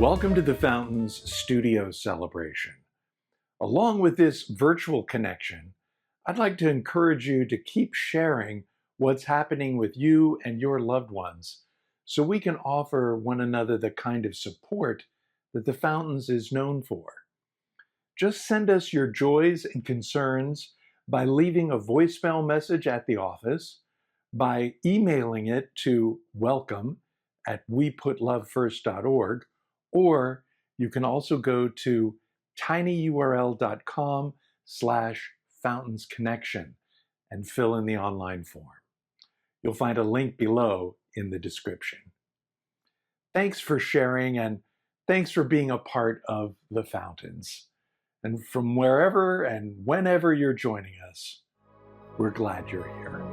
Welcome to the Fountains Studio Celebration. Along with this virtual connection, I'd like to encourage you to keep sharing what's happening with you and your loved ones so we can offer one another the kind of support that the Fountains is known for. Just send us your joys and concerns by leaving a voicemail message at the office, by emailing it to welcome@weputlovefirst.org, or you can also go to tinyurl.com/fountainsconnection and fill in the online form. You'll find a link below in the description. Thanks for sharing, and thanks for being a part of the Fountains. And from wherever and whenever you're joining us, we're glad you're here.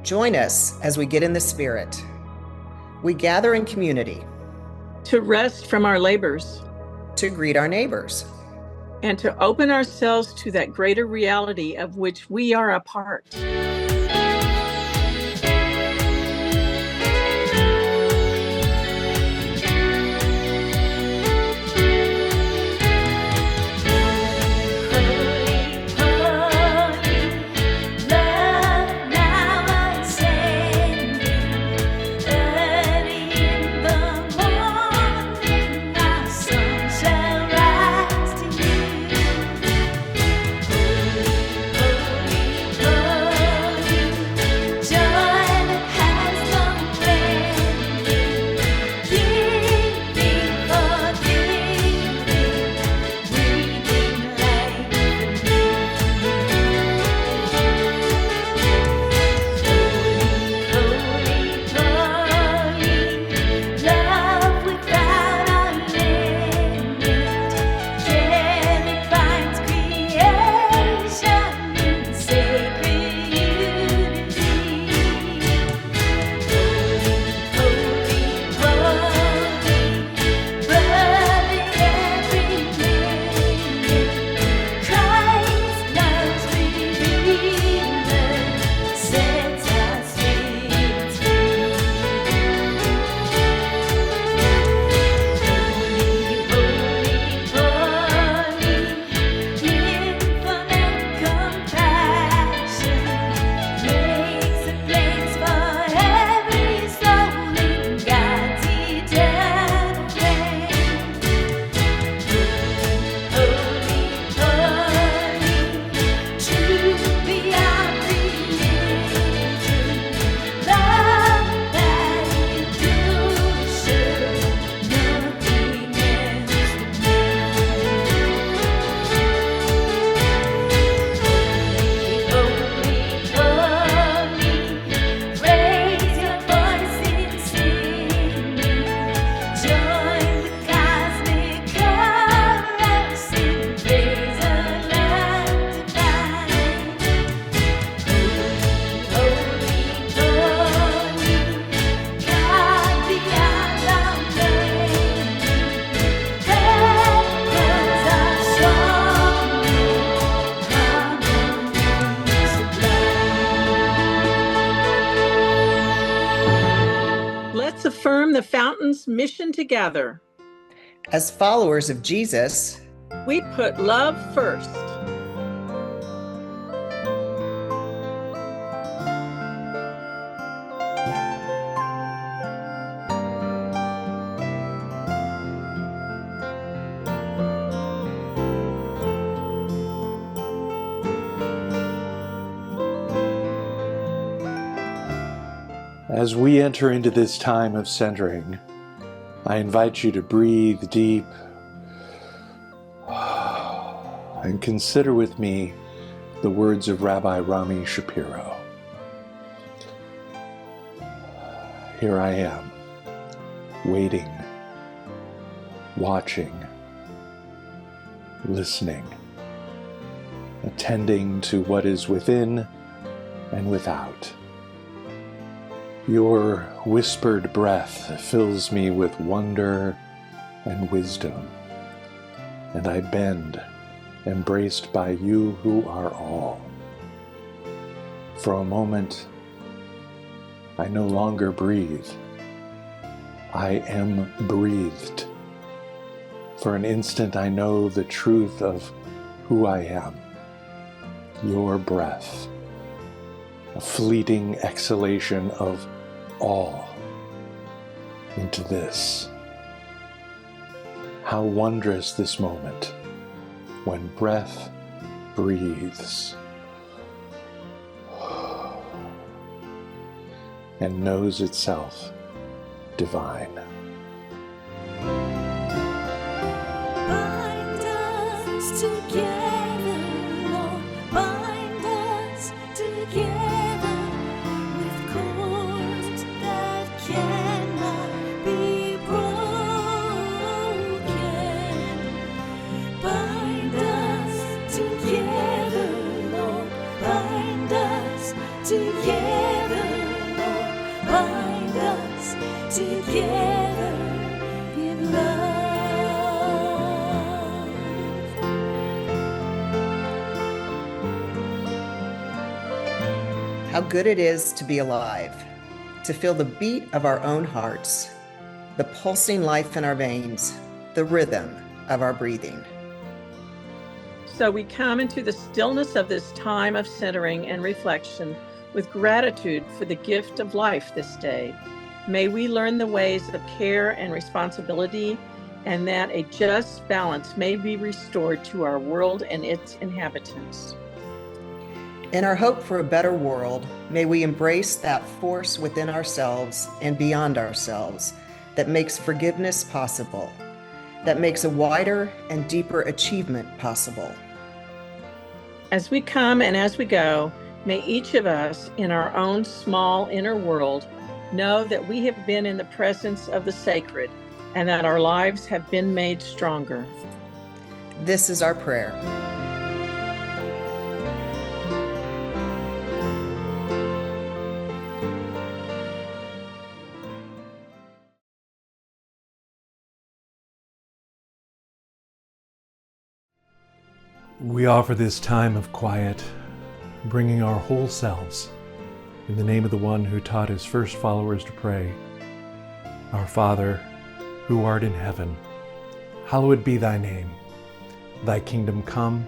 Join us as we get in the Spirit. We gather in community to rest from our labors, to greet our neighbors, and to open ourselves to that greater reality of which we are a part. Let's affirm the Fountains' mission together. As followers of Jesus, we put love first. As we enter into this time of centering, I invite you to breathe deep and consider with me the words of Rabbi Rami Shapiro. Here I am, waiting, watching, listening, attending to what is within and without. Your whispered breath fills me with wonder and wisdom, and I bend, embraced by you who are all. For a moment, I no longer breathe. I am breathed. For an instant, I know the truth of who I am. Your breath, a fleeting exhalation of all into this. How wondrous this moment when breath breathes and knows itself divine. Bind us together, Lord, bind us together with cords that cannot be broken. Bind us together, Lord, bind us together, Lord, bind us together in love. How good it is to be alive, to feel the beat of our own hearts, the pulsing life in our veins, the rhythm of our breathing. So we come into the stillness of this time of centering and reflection with gratitude for the gift of life this day. May we learn the ways of care and responsibility, and that a just balance may be restored to our world and its inhabitants. In our hope for a better world, may we embrace that force within ourselves and beyond ourselves that makes forgiveness possible, that makes a wider and deeper achievement possible. As we come and as we go, may each of us in our own small inner world know that we have been in the presence of the sacred and that our lives have been made stronger. This is our prayer. We offer this time of quiet, bringing our whole selves in the name of the one who taught his first followers to pray. Our Father, who art in heaven, hallowed be thy name. Thy kingdom come,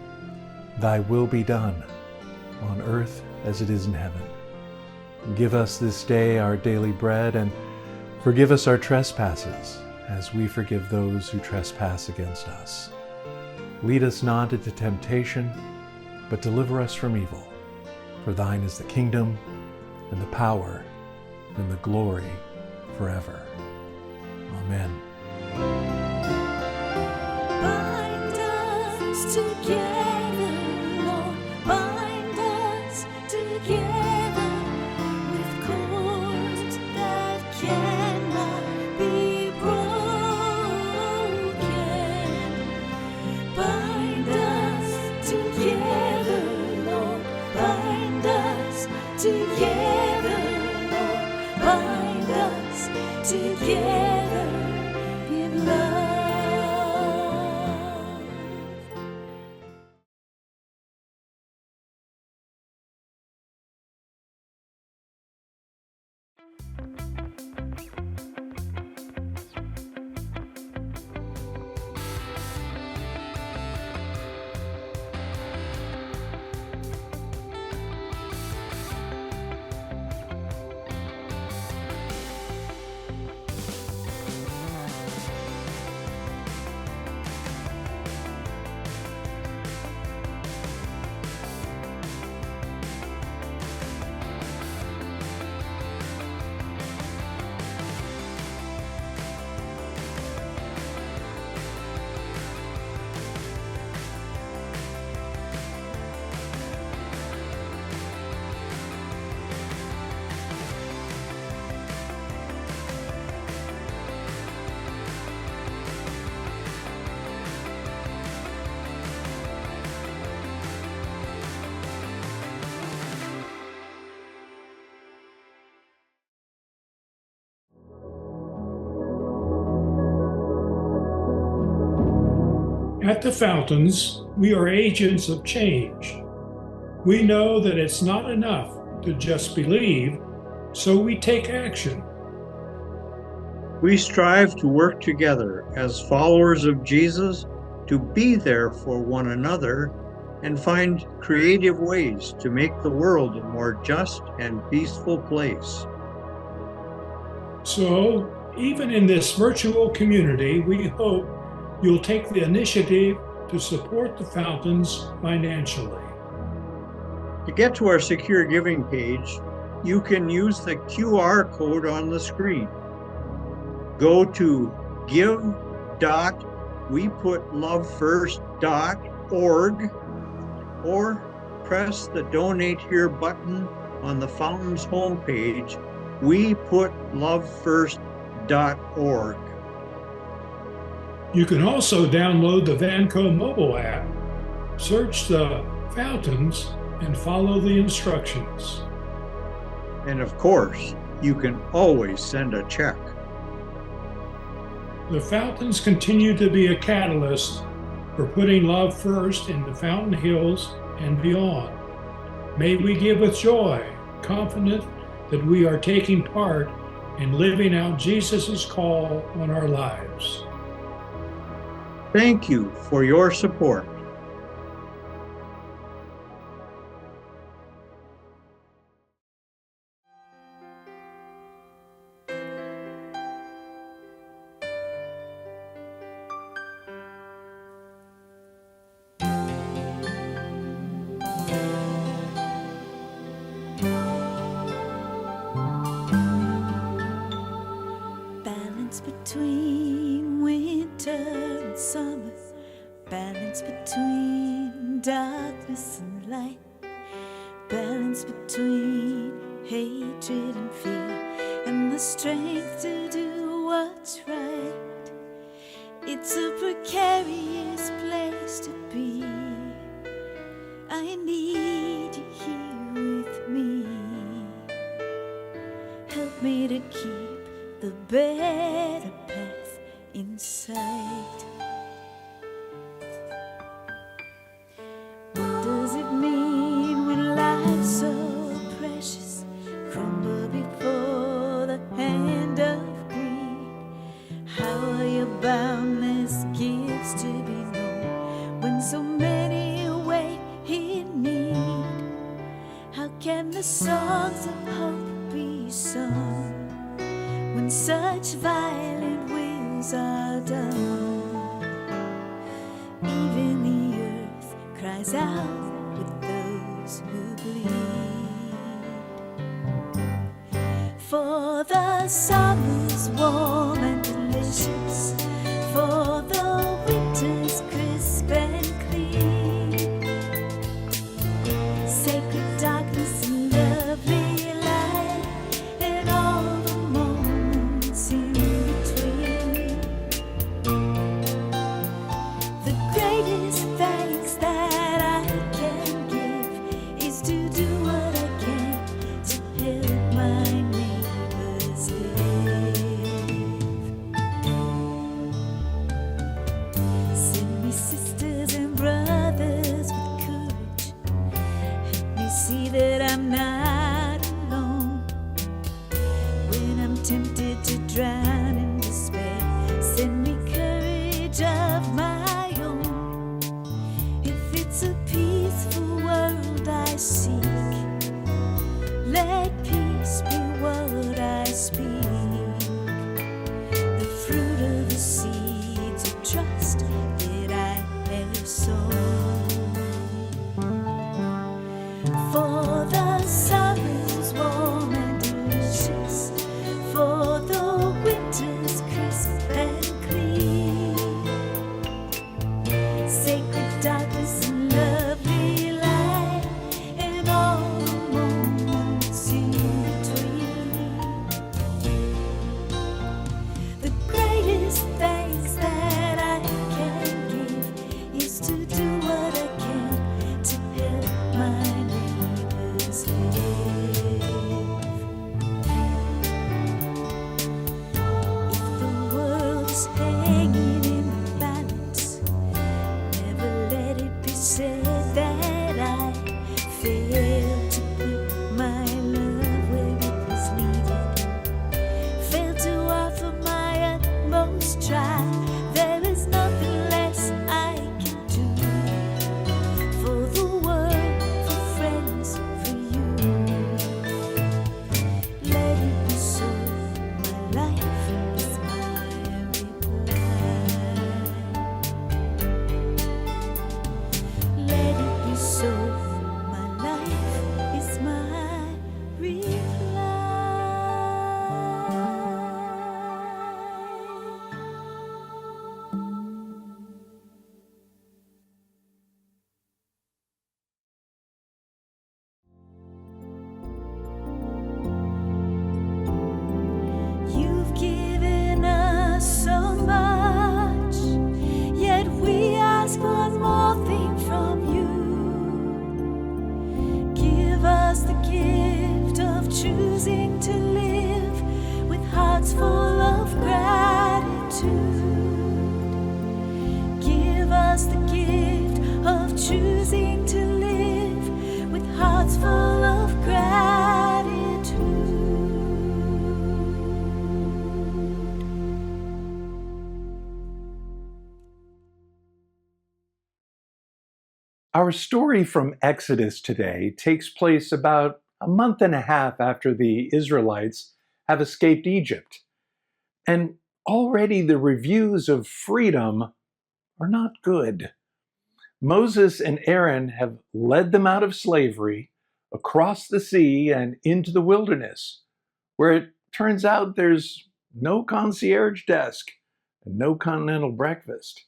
thy will be done, on earth as it is in heaven. Give us this day our daily bread, and forgive us our trespasses, as we forgive those who trespass against us. Lead us not into temptation, but deliver us from evil. For thine is the kingdom, and the power, and the glory forever. Amen. Bind us together, Lord, bind us together with cords that cannot be broken. Bind us together, Lord, bind us together, Lord, bind us together in love. At the Fountains, we are agents of change. We know that it's not enough to just believe, so we take action. We strive to work together as followers of Jesus to be there for one another and find creative ways to make the world a more just and peaceful place. So, even in this virtual community, we hope you'll take the initiative to support the Fountains financially. To get to our secure giving page, you can use the QR code on the screen. Go to give.weputlovefirst.org or press the Donate Here button on the Fountains homepage, weputlovefirst.org. You can also download the Vanco mobile app, search the Fountains, and follow the instructions. And of course, you can always send a check. The Fountains continue to be a catalyst for putting love first in the Fountain Hills and beyond. May we give with joy, confident that we are taking part in living out Jesus' call on our lives. Thank you for your support. Balance between winter and summer, balance between darkness and light, balance between hatred and fear, and the strength to do what's right. It's a precarious place to be. I need you here with me. Help me to keep the better path in sight. What does it mean when life's so precious crumble before the hand of greed? How are your boundless gifts to be known when so many wait in need? How can the songs of hope be sung when such violent wills are done? Even the earth cries out with those who bleed. For the summer's warm and delicious, for the winter's crisp and clean, sacred darkness and lovely light, and all the moments in between. The greatest thanks that I can give is to do what I can to help my neighbors live. Send me sisters and brothers with courage. Help me see that I'm not alone. When I'm tempted to drown in despair, send me courage of my own. If it's a peaceful world I seek, let peace be what I speak. The fruit of the seeds of trust that I have sown. For the summer's warm and delicious, for the winter hearts full of gratitude. Give us the gift of choosing to live with hearts full of gratitude. Our story from Exodus today takes place about a month and a half after the Israelites have escaped Egypt. And already the reviews of freedom are not good. Moses and Aaron have led them out of slavery, across the sea, and into the wilderness, where it turns out there's no concierge desk and no continental breakfast.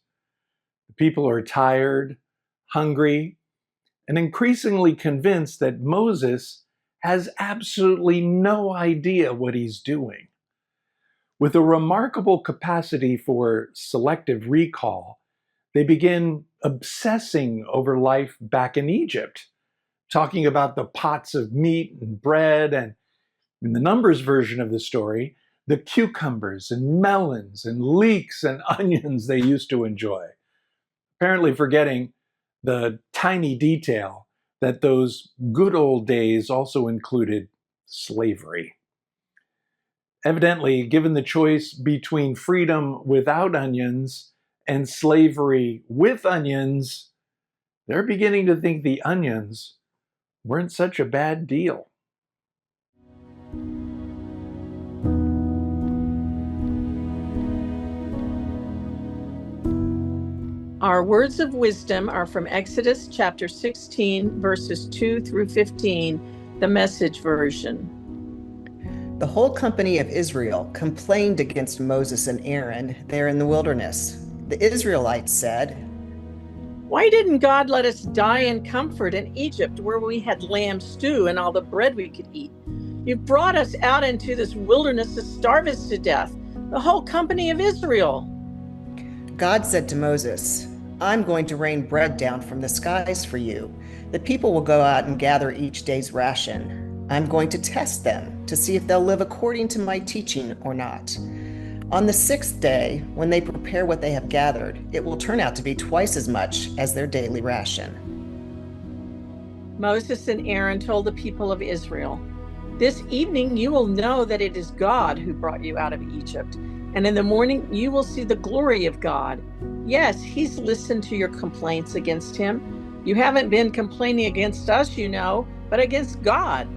The people are tired, hungry, and increasingly convinced that Moses has absolutely no idea what he's doing. With a remarkable capacity for selective recall, they begin obsessing over life back in Egypt, talking about the pots of meat and bread, and in the Numbers version of the story, the cucumbers and melons and leeks and onions they used to enjoy, apparently forgetting the tiny detail that those good old days also included slavery. Evidently, given the choice between freedom without onions and slavery with onions, they're beginning to think the onions weren't such a bad deal. Our words of wisdom are from Exodus chapter 16, verses 2 through 15, the Message version. The whole company of Israel complained against Moses and Aaron there in the wilderness. The Israelites said, "Why didn't God let us die in comfort in Egypt, where we had lamb stew and all the bread we could eat? You brought us out into this wilderness to starve us to death, the whole company of Israel." God said to Moses, "I'm going to rain bread down from the skies for you. The people will go out and gather each day's ration. I'm going to test them to see if they'll live according to my teaching or not. On the sixth day, when they prepare what they have gathered, it will turn out to be twice as much as their daily ration." Moses and Aaron told the people of Israel, "This evening you will know that it is God who brought you out of Egypt, and in the morning you will see the glory of God. Yes, he's listened to your complaints against him. You haven't been complaining against us, you know, but against God."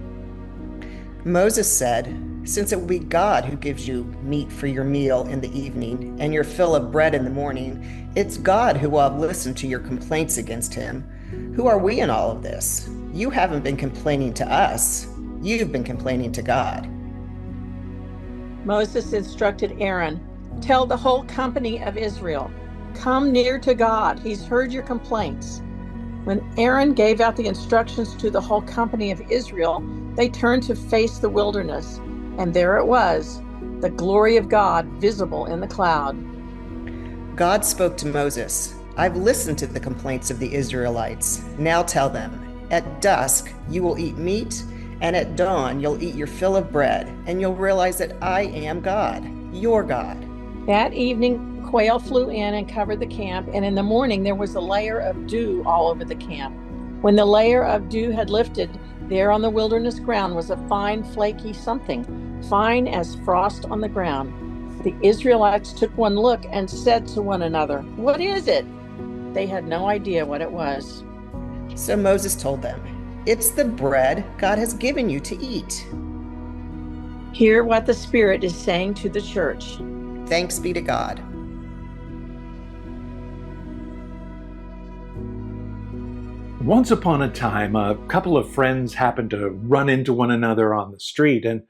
Moses said, "Since it will be God who gives you meat for your meal in the evening and your fill of bread in the morning, it's God who will have listened to your complaints against him. Who are we in all of this? You haven't been complaining to us. You've been complaining to God." Moses instructed Aaron, "Tell the whole company of Israel, come near to God. He's heard your complaints." When Aaron gave out the instructions to the whole company of Israel, they turned to face the wilderness, and there it was, the glory of God visible in the cloud. God spoke to Moses, "I've listened to the complaints of the Israelites. Now tell them, at dusk you will eat meat, and at dawn you'll eat your fill of bread, and you'll realize that I am God, your God." That evening, quail flew in and covered the camp, and in the morning there was a layer of dew all over the camp. When the layer of dew had lifted, there on the wilderness ground was a fine, flaky something, fine as frost on the ground. The Israelites took one look and said to one another, "What is it?" They had no idea what it was. So Moses told them, "It's the bread God has given you to eat." Hear what the Spirit is saying to the church. Thanks be to God. Once upon a time, a couple of friends happened to run into one another on the street, and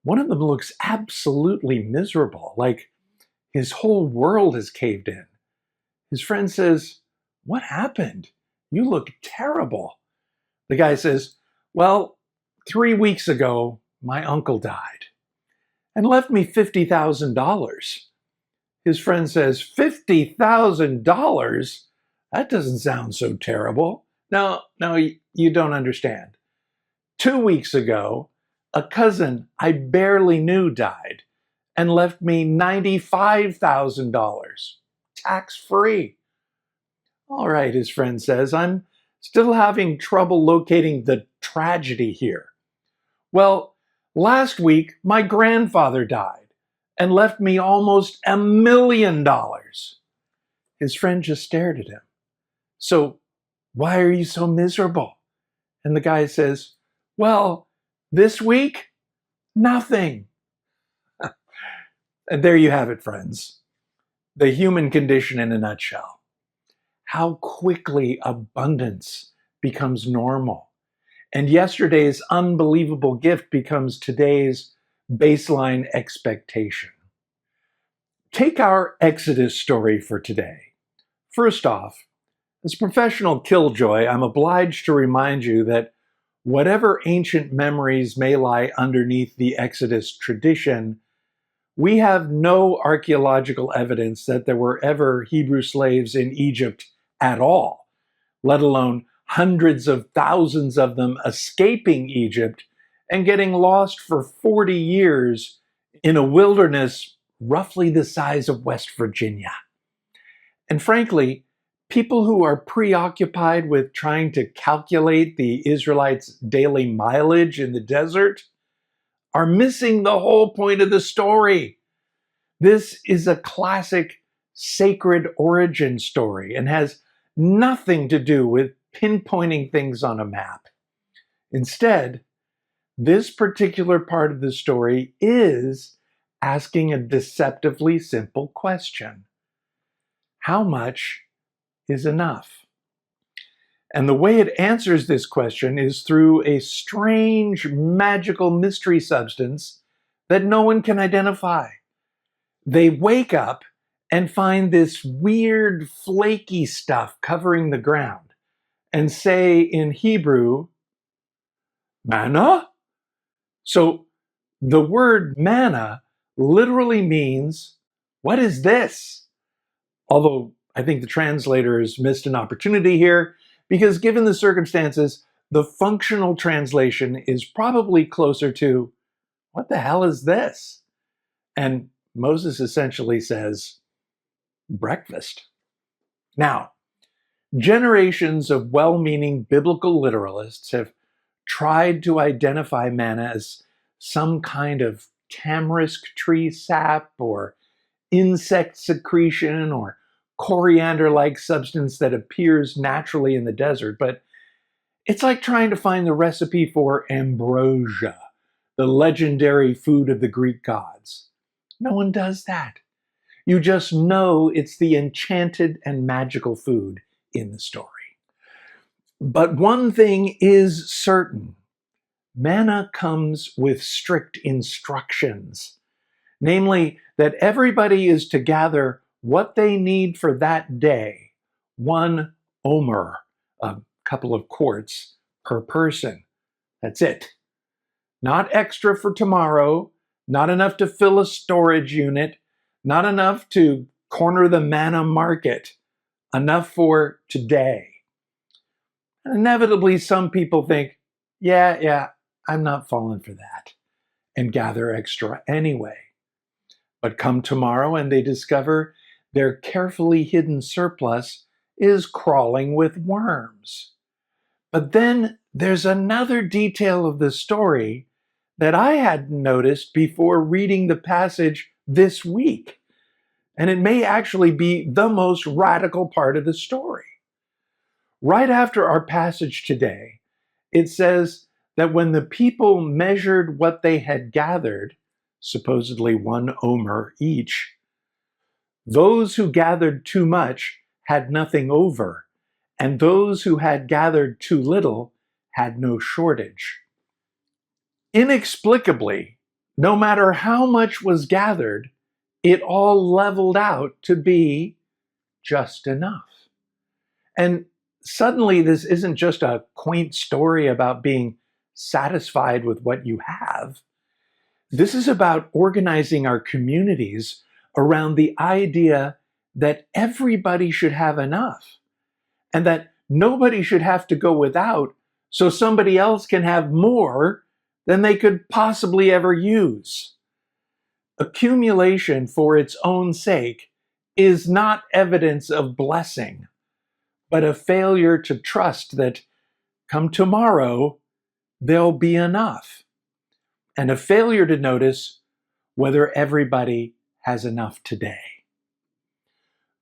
one of them looks absolutely miserable, like his whole world has caved in. His friend says, "What happened? You look terrible." The guy says, "Well, 3 weeks ago, my uncle died and left me $50,000. His friend says, "$50,000? That doesn't sound so terrible." No, you don't understand. 2 weeks ago, a cousin I barely knew died, and left me $95,000, tax-free. All right, his friend says, I'm still having trouble locating the tragedy here. Well, last week, my grandfather died and left me almost $1 million. His friend just stared at him. So why are you so miserable? And the guy says, well, this week, nothing. And there you have it, friends. The human condition in a nutshell. How quickly abundance becomes normal. And yesterday's unbelievable gift becomes today's baseline expectation. Take our Exodus story for today. First off, as a professional killjoy, I'm obliged to remind you that whatever ancient memories may lie underneath the Exodus tradition, we have no archaeological evidence that there were ever Hebrew slaves in Egypt at all, let alone hundreds of thousands of them escaping Egypt and getting lost for 40 years in a wilderness roughly the size of West Virginia. And frankly, people who are preoccupied with trying to calculate the Israelites' daily mileage in the desert are missing the whole point of the story. This is a classic sacred origin story and has nothing to do with pinpointing things on a map. Instead, this particular part of the story is asking a deceptively simple question. How much is enough? And the way it answers this question is through a strange, magical mystery substance that no one can identify. They wake up and find this weird, flaky stuff covering the ground and say in Hebrew, manna? So the word manna literally means, what is this? Although I think the translator has missed an opportunity here, because given the circumstances, the functional translation is probably closer to, what the hell is this? And Moses essentially says, breakfast. Now, generations of well-meaning biblical literalists have tried to identify manna as some kind of tamarisk tree sap or insect secretion or coriander-like substance that appears naturally in the desert, but it's like trying to find the recipe for ambrosia, the legendary food of the Greek gods. No one does that. You just know it's the enchanted and magical food in the story. But one thing is certain. Manna comes with strict instructions, namely that everybody is to gather what they need for that day, 1 omer, a couple of quarts per person. That's it. Not extra for tomorrow, not enough to fill a storage unit, not enough to corner the manna market, enough for today. And inevitably, some people think, yeah, I'm not falling for that, and gather extra anyway. But come tomorrow and they discover their carefully hidden surplus is crawling with worms. But then there's another detail of the story that I hadn't noticed before reading the passage this week. And it may actually be the most radical part of the story. Right after our passage today, it says that when the people measured what they had gathered, supposedly 1 omer each, those who gathered too much had nothing over, and those who had gathered too little had no shortage. Inexplicably, no matter how much was gathered, it all leveled out to be just enough. And suddenly, this isn't just a quaint story about being satisfied with what you have. This is about organizing our communities around the idea that everybody should have enough and that nobody should have to go without so somebody else can have more than they could possibly ever use. Accumulation for its own sake is not evidence of blessing, but a failure to trust that come tomorrow, there'll be enough, and a failure to notice whether everybody has enough today.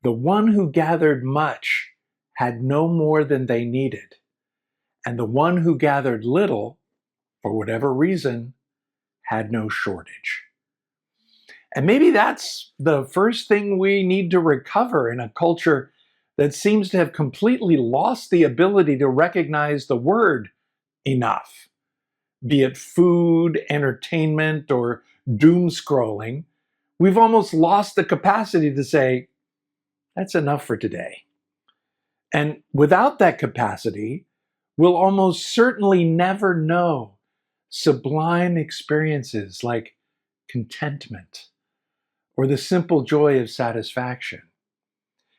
The one who gathered much had no more than they needed, and the one who gathered little, for whatever reason, had no shortage. And maybe that's the first thing we need to recover in a culture that seems to have completely lost the ability to recognize the word enough, be it food, entertainment, or doom scrolling. We've almost lost the capacity to say, that's enough for today. And without that capacity, we'll almost certainly never know sublime experiences like contentment or the simple joy of satisfaction.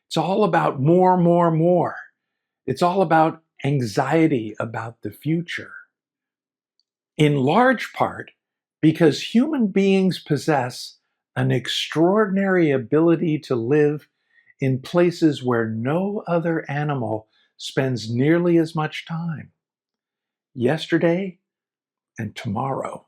It's all about more, more, more. It's all about anxiety about the future. In large part because human beings possess an extraordinary ability to live in places where no other animal spends nearly as much time. Yesterday and tomorrow.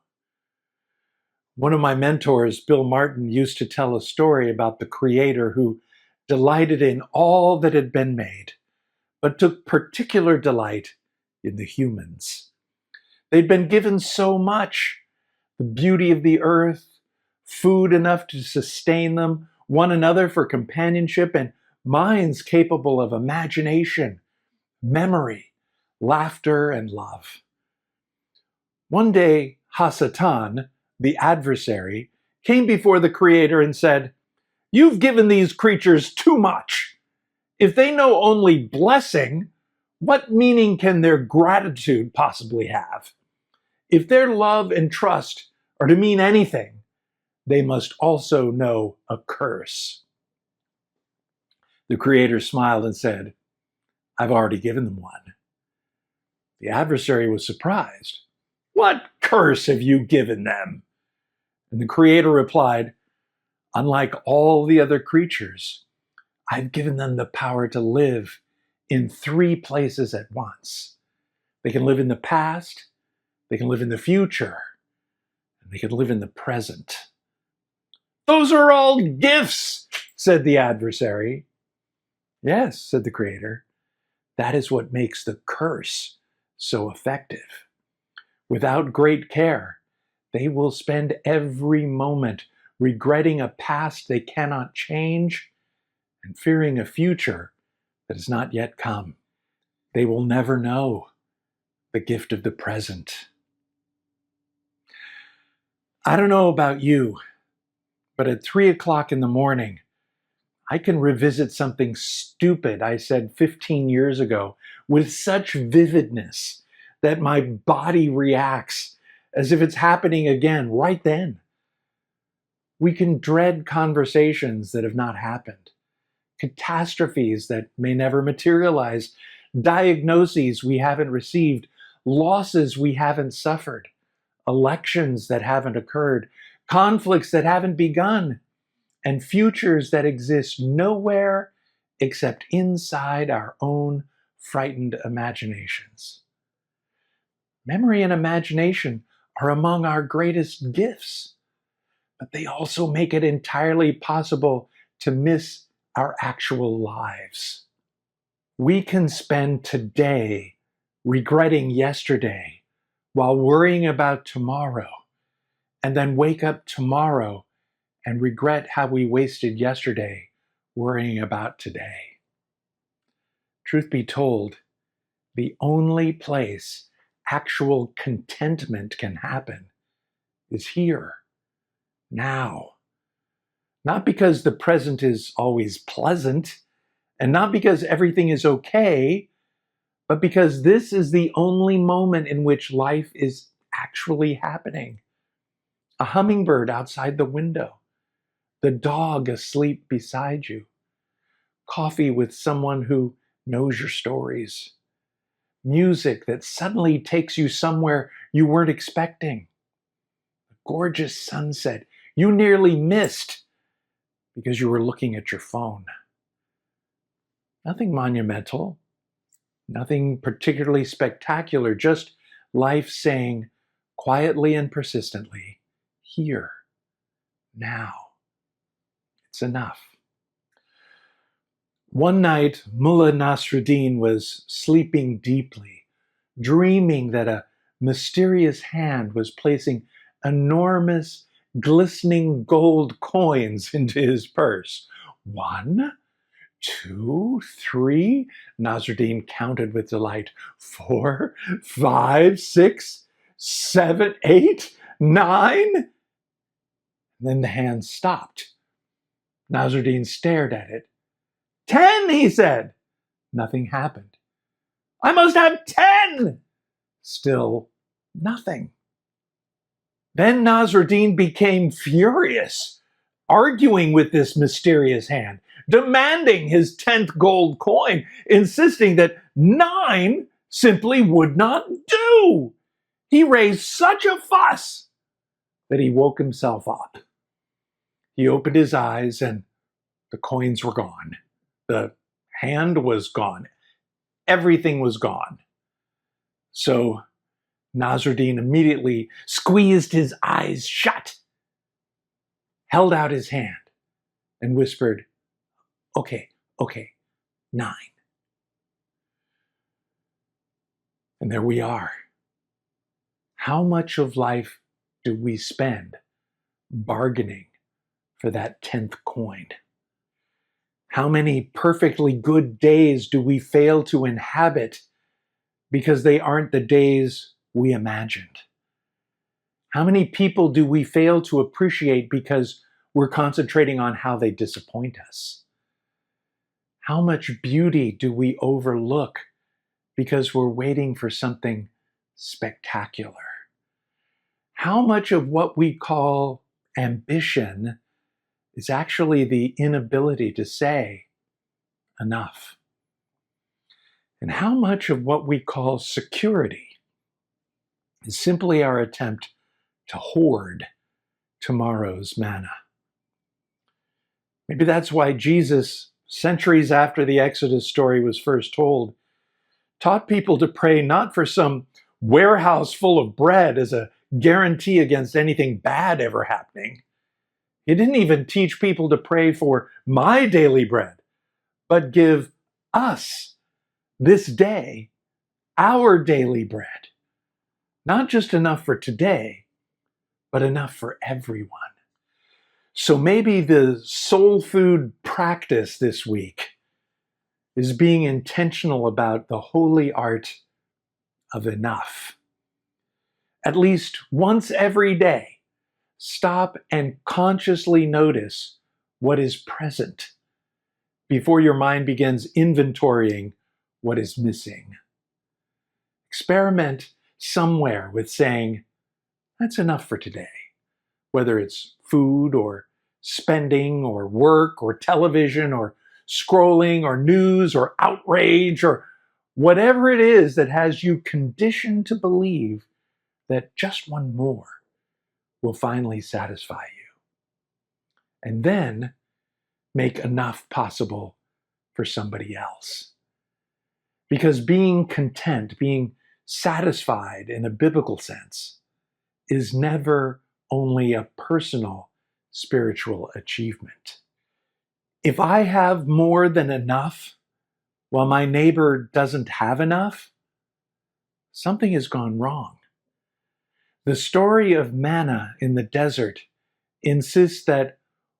One of my mentors, Bill Martin, used to tell a story about the Creator who delighted in all that had been made, but took particular delight in the humans. They'd been given so much, the beauty of the earth, food enough to sustain them, one another for companionship, and minds capable of imagination, memory, laughter, and love. One day, Hasatan, the adversary, came before the Creator and said, "You've given these creatures too much. If they know only blessing, what meaning can their gratitude possibly have? If their love and trust are to mean anything, they must also know a curse." The Creator smiled and said, "I've already given them one." The adversary was surprised. "What curse have you given them?" And the Creator replied, "Unlike all the other creatures, I've given them the power to live in 3 places at once. They can live in the past, they can live in the future, and they can live in the present." "Those are all gifts," said the adversary. "Yes," said the Creator, "that is what makes the curse so effective. Without great care, they will spend every moment regretting a past they cannot change and fearing a future that has not yet come. They will never know the gift of the present." I don't know about you, but at 3 o'clock in the morning, I can revisit something stupid I said 15 years ago with such vividness that my body reacts as if it's happening again right then. We can dread conversations that have not happened, catastrophes that may never materialize, diagnoses we haven't received, losses we haven't suffered, elections that haven't occurred, conflicts that haven't begun, and futures that exist nowhere except inside our own frightened imaginations. Memory and imagination are among our greatest gifts, but they also make it entirely possible to miss our actual lives. We can spend today regretting yesterday while worrying about tomorrow, and then wake up tomorrow and regret how we wasted yesterday worrying about today. Truth be told, the only place actual contentment can happen is here, now. Not because the present is always pleasant, and not because everything is okay, but because this is the only moment in which life is actually happening. A hummingbird outside the window, the dog asleep beside you, coffee with someone who knows your stories, music that suddenly takes you somewhere you weren't expecting, a gorgeous sunset you nearly missed because you were looking at your phone. Nothing monumental, nothing particularly spectacular, just life saying quietly and persistently, here, now. It's enough. One night, Mullah Nasruddin was sleeping deeply, dreaming that a mysterious hand was placing enormous, glistening gold coins into his purse. 1, 2, 3, Nasruddin counted with delight. 4, 5, 6, 7, 8, 9. Then the hand stopped. Nasruddin stared at it. 10, he said. Nothing happened. I must have 10! Still nothing. Then Nasruddin became furious, arguing with this mysterious hand, demanding his 10th gold coin, insisting that 9 simply would not do. He raised such a fuss that he woke himself up. He opened his eyes and the coins were gone. The hand was gone. Everything was gone. So Nasruddin immediately squeezed his eyes shut, held out his hand, and whispered, okay, 9. And there we are. How much of life do we spend bargaining for that 10th coin? How many perfectly good days do we fail to inhabit because they aren't the days we imagined? How many people do we fail to appreciate because we're concentrating on how they disappoint us? How much beauty do we overlook because we're waiting for something spectacular? How much of what we call ambition is actually the inability to say enough? And how much of what we call security is simply our attempt to hoard tomorrow's manna? Maybe that's why Jesus, centuries after the Exodus story was first told, taught people to pray not for some warehouse full of bread as a guarantee against anything bad ever happening. He didn't even teach people to pray for my daily bread, but give us this day our daily bread. Not just enough for today, but enough for everyone. So maybe the soul food practice this week is being intentional about the holy art of enough. At least once every day, stop and consciously notice what is present before your mind begins inventorying what is missing. Experiment somewhere with saying, that's enough for today, whether it's food or spending or work or television or scrolling or news or outrage or whatever it is that has you conditioned to believe that just one more will finally satisfy you. And then make enough possible for somebody else. Because being content, being satisfied in a biblical sense, is never only a personal spiritual achievement. If I have more than enough while my neighbor doesn't have enough, something has gone wrong. The story of manna in the desert insists that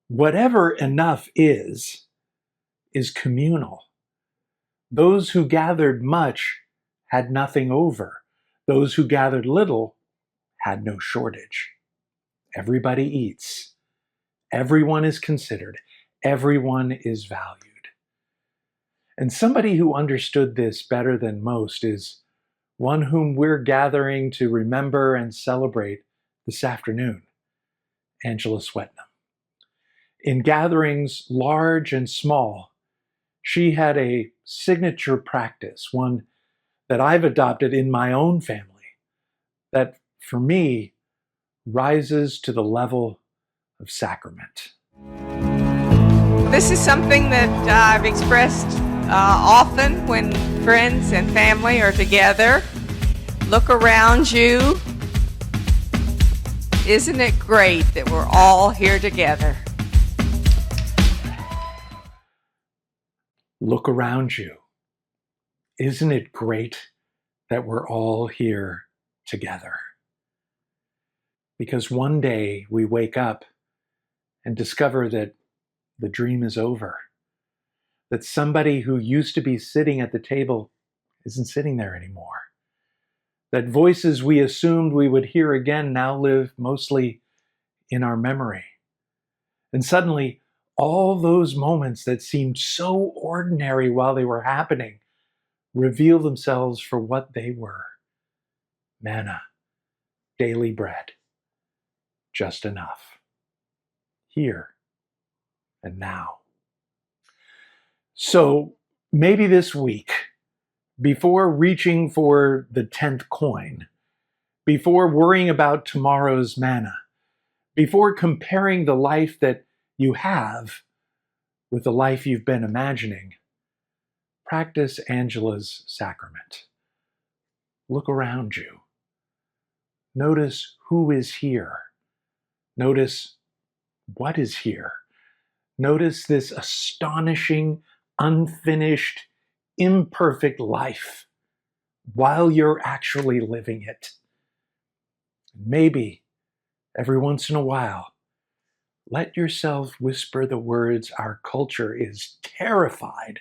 whatever enough is communal. Those who gathered much had nothing over. Those who gathered little had no shortage. Everybody eats. Everyone is considered. Everyone is valued. And somebody who understood this better than most is one whom we're gathering to remember and celebrate this afternoon, Angela Swetnam. In gatherings large and small, she had a signature practice, one that I've adopted in my own family, that for me rises to the level of sacrament. This is something that I've expressed often when friends and family are together. Look around you. Isn't it great that we're all here together? Look around you. Isn't it great that we're all here together? Because one day we wake up and discover that the dream is over, that somebody who used to be sitting at the table isn't sitting there anymore, that voices we assumed we would hear again now live mostly in our memory. And suddenly, all those moments that seemed so ordinary while they were happening reveal themselves for what they were: manna, daily bread, just enough, here and now. So maybe this week, before reaching for the 10th coin, before worrying about tomorrow's manna, before comparing the life that you have with the life you've been imagining, practice Angela's sacrament. Look around you. Notice who is here. Notice what is here. Notice this astonishing, unfinished, imperfect life while you're actually living it. Maybe every once in a while, let yourself whisper the words our culture is terrified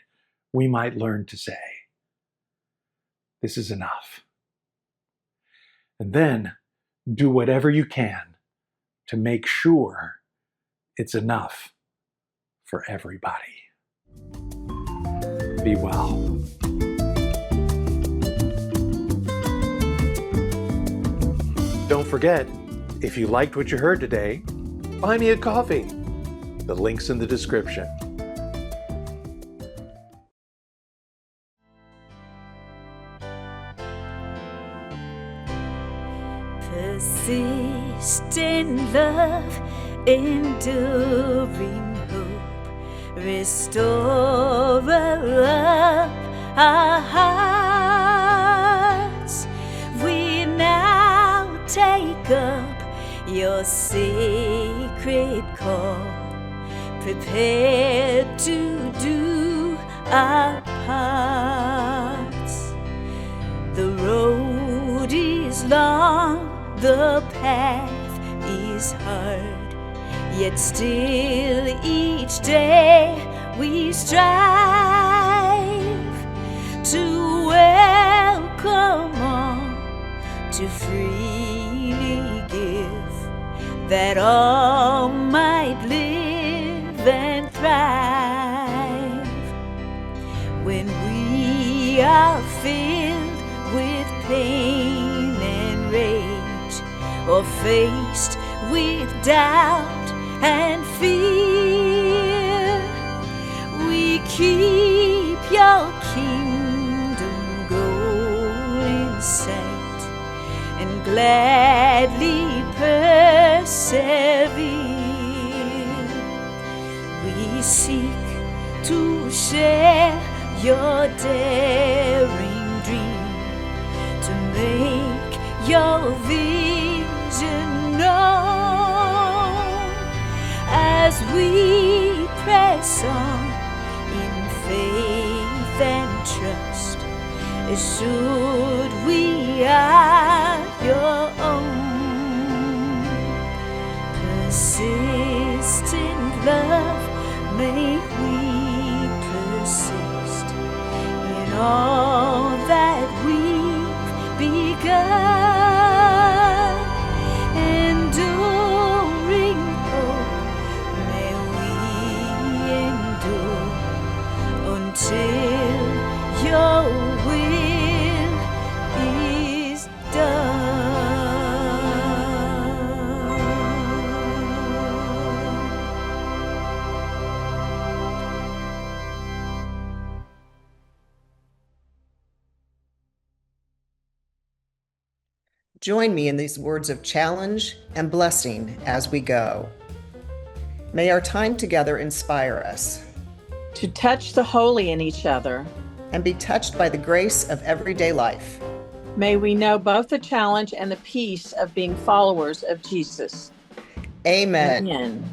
we might learn to say. This is enough. And then do whatever you can to make sure it's enough for everybody. Be well. Don't forget, if you liked what you heard today, buy me a coffee. The link's in the description. Persistent love, enduring hope, restorer of our hearts. We now take up your sacred call, prepared to do our parts. The road is long, the path is hard, yet still each day we strive to welcome all, to freely give, that all might live and thrive. When we are filled with pain and rage, or faced with doubt and fear, we keep your kingdom goal in sight and gladly persevere. We seek to share your daring dream, to make your vision known as we press on in faith and trust, assured we are your own. Persistent love, may we persist in all that we've begun. Enduring hope, may we endure until your will is done. Join me in these words of challenge and blessing as we go. May our time together inspire us to touch the holy in each other. and be touched by the grace of everyday life. May we know both the challenge and the peace of being followers of Jesus. Amen. Amen.